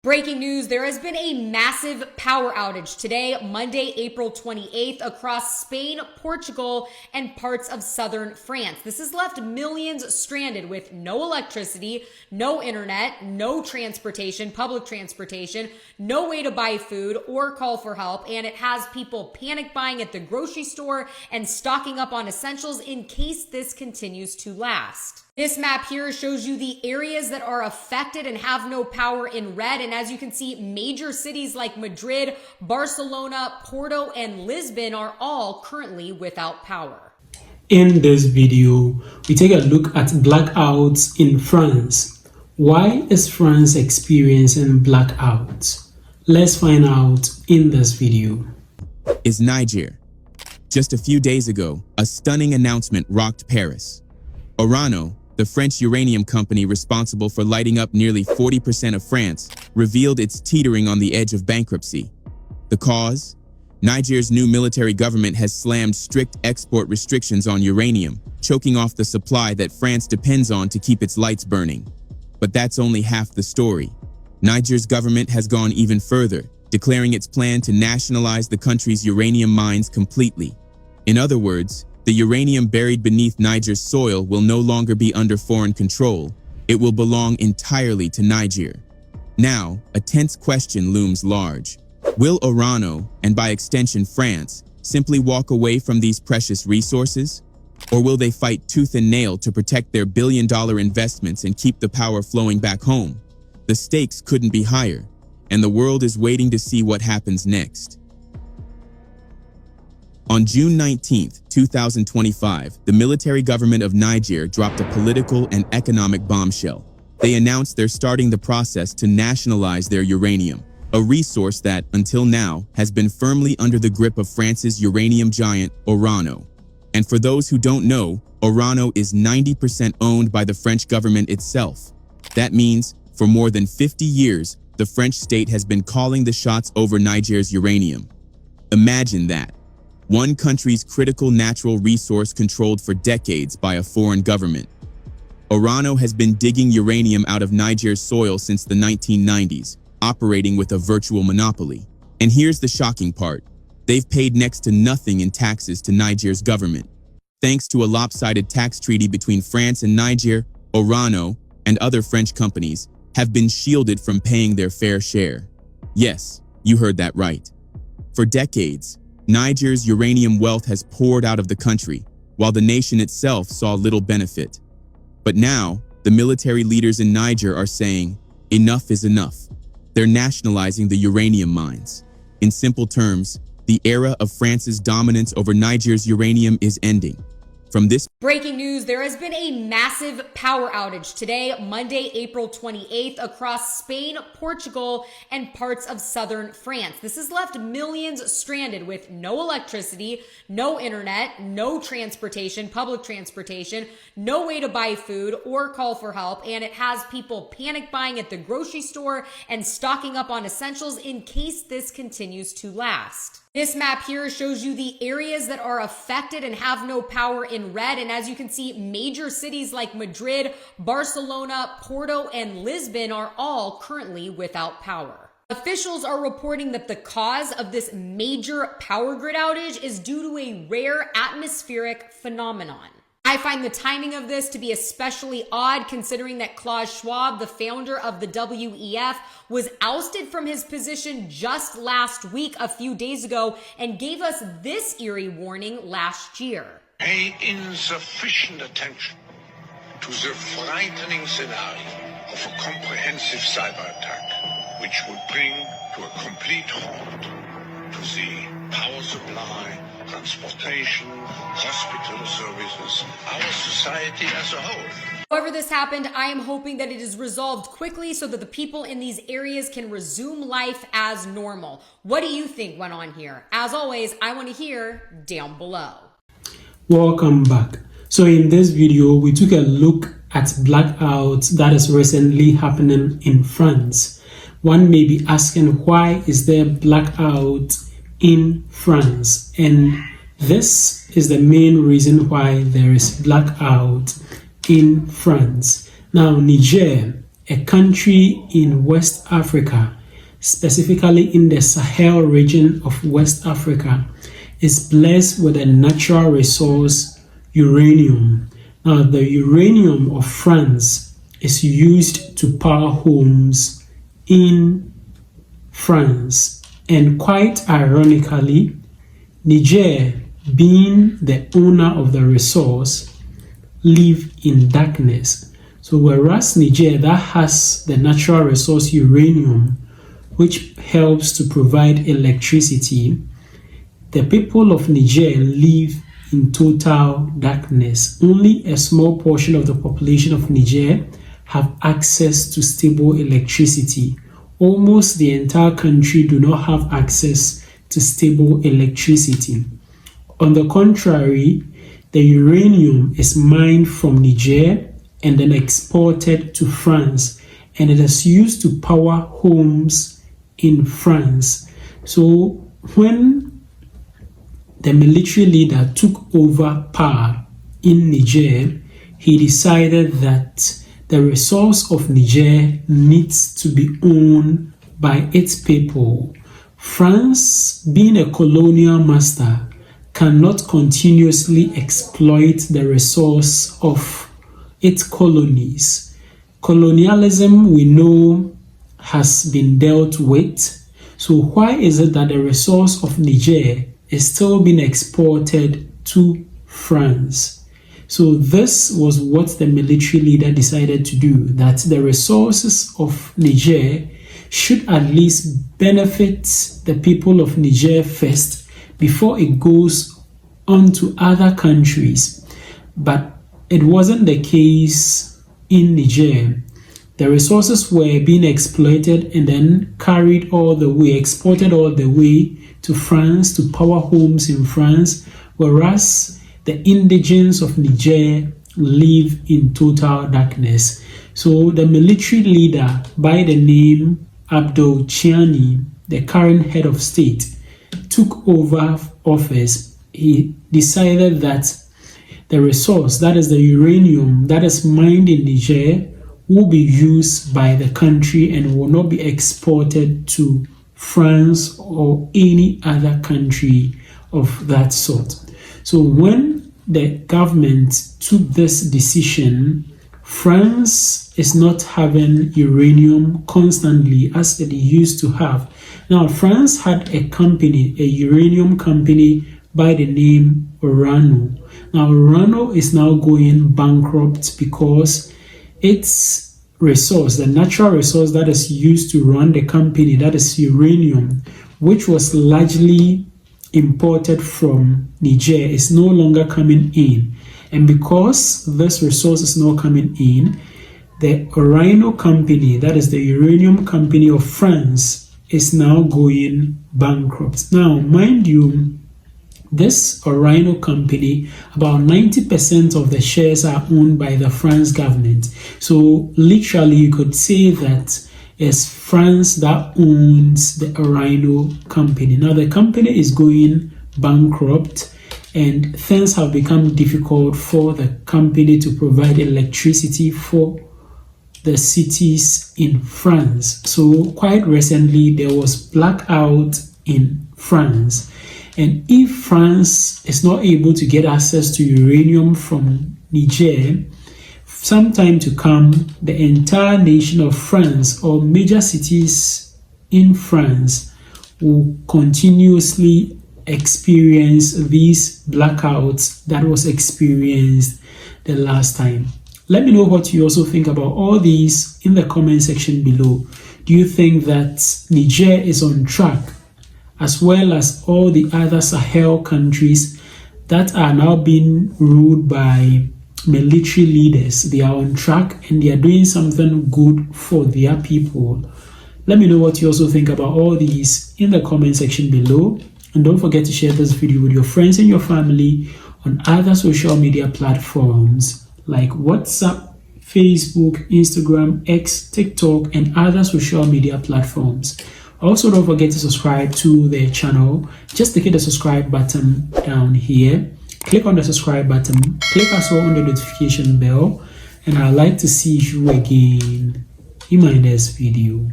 Breaking news, there has been a massive power outage today, Monday, April 28th, across Spain, Portugal, and parts of southern France. This has left millions stranded with no electricity, no internet, no transportation, public transportation, no way to buy food or call for help, and it has people panic buying at the grocery store and stocking up on essentials in case this continues to last. This map here shows you the areas that are affected and have no power in red. And as you can see, major cities like Madrid, Barcelona, Porto, and Lisbon are all currently without power. In this video, we take a look at blackouts in France. Why is France experiencing blackouts? Let's find out in this video. Is Niger. Just a few days ago, a stunning announcement rocked Paris. Orano, the French uranium company responsible for lighting up nearly 40% of France, revealed it's teetering on the edge of bankruptcy. The cause? Niger's new military government has slammed strict export restrictions on uranium, choking off the supply that France depends on to keep its lights burning. But that's only half the story. Niger's government has gone even further, declaring its plan to nationalize the country's uranium mines completely. In other words, the uranium buried beneath Niger's soil will no longer be under foreign control. It will belong entirely to Niger. Now, a tense question looms large. Will Orano, and by extension France, simply walk away from these precious resources? Or will they fight tooth and nail to protect their billion-dollar investments and keep the power flowing back home? The stakes couldn't be higher, and the world is waiting to see what happens next. On June 19, 2025, the military government of Niger dropped a political and economic bombshell. They announced they're starting the process to nationalize their uranium, a resource that, until now, has been firmly under the grip of France's uranium giant, Orano. And for those who don't know, Orano is 90% owned by the French government itself. That means, for more than 50 years, the French state has been calling the shots over Niger's uranium. Imagine that. One country's critical natural resource controlled for decades by a foreign government. Orano has been digging uranium out of Niger's soil since the 1990s, operating with a virtual monopoly. And here's the shocking part. They've paid next to nothing in taxes to Niger's government. Thanks to a lopsided tax treaty between France and Niger, Orano, and other French companies have been shielded from paying their fair share. Yes, you heard that right. For decades, Niger's uranium wealth has poured out of the country, while the nation itself saw little benefit. But now, the military leaders in Niger are saying, enough is enough. They're nationalizing the uranium mines. In simple terms, the era of France's dominance over Niger's uranium is ending. From this breaking news, there has been a massive power outage today, Monday, April 28th, across Spain, Portugal, and parts of southern France. This has left millions stranded with no electricity, no internet, no transportation, public transportation, no way to buy food or call for help, and it has people panic buying at the grocery store and stocking up on essentials in case this continues to last. This map here shows you the areas that are affected and have no power in red. And as you can see, major cities like Madrid, Barcelona, Porto, and Lisbon are all currently without power. Officials are reporting that the cause of this major power grid outage is due to a rare atmospheric phenomenon. I find the timing of this to be especially odd considering that Klaus Schwab, the founder of the WEF, was ousted from his position just last week, a few days ago, and gave us this eerie warning last year. Pay insufficient attention to the frightening scenario of a comprehensive cyber attack, which would bring to a complete halt to the power supply, transportation, hospital services, our society as a whole. However this happened, I am hoping that it is resolved quickly so that the people in these areas can resume life as normal. What do you think went on here? As always, I want to hear down below. Welcome back. So in this video, we took a look at blackouts that is recently happening in France. One may be asking, why is there blackout in France? And this is the main reason why there is blackout in France. Now, Niger a country in West Africa, specifically in the Sahel region of West Africa, is blessed with a natural resource, uranium. Now, the uranium of France is used to power homes in France. And quite ironically, Niger, being the owner of the resource, live in darkness. So whereas Niger, that has the natural resource uranium, which helps to provide electricity, the people of Niger live in total darkness. Only a small portion of the population of Niger have access to stable electricity. Almost the entire country do not have access to stable electricity. On the contrary, the uranium is mined from Niger and then exported to France, and it is used to power homes in France. So when the military leader took over power in Niger, he decided that the resource of Niger needs to be owned by its people. France, being a colonial master, cannot continuously exploit the resource of its colonies. Colonialism, we know, has been dealt with. So why is it that the resource of Niger is still being exported to France? So this was what the military leader decided to do, that the resources of Niger should at least benefit the people of Niger first before it goes on to other countries. But it wasn't the case in Niger. The resources were being exploited and then carried all the way, exported all the way to France to power homes in France, whereas the indigents of Niger live in total darkness. So the military leader by the name Abdul Chiani, the current head of state, took over office. He decided that the resource, that is the uranium that is mined in Niger, will be used by the country and will not be exported to France or any other country of that sort. So when the government took this decision, France is not having uranium constantly as it used to have. Now, France had a company, a uranium company by the name Orano. Now, Orano is now going bankrupt because its resource, the natural resource that is used to run the company, that is uranium, which was largely imported from Niger, is no longer coming in. And because this resource is not coming in, the Orano company, that is the uranium company of France, is now going bankrupt. Now, mind you, this Orano company, about 90% of the shares are owned by the France government. So literally you could say that it's France that owns the Orano company. Now the company is going bankrupt and things have become difficult for the company to provide electricity for the cities in France. So quite recently there was blackout in France. And if France is not able to get access to uranium from Niger, sometime to come, the entire nation of France or major cities in France will continuously experience these blackouts that was experienced the last time. Let me know what you also think about all these in the comment section below. Do you think that Niger is on track, as well as all the other Sahel countries that are now being ruled by military leaders? They are on track and they are doing something good for their people. Let me know what you also think about all these in the comment section below. And don't forget to share this video with your friends and your family on other social media platforms like WhatsApp, Facebook, Instagram, X, TikTok, and other social media platforms. Also, don't forget to subscribe to the channel. Just click the subscribe button down here. Click on the subscribe button. Click as well on the notification bell. And I'd like to see you again in my next video.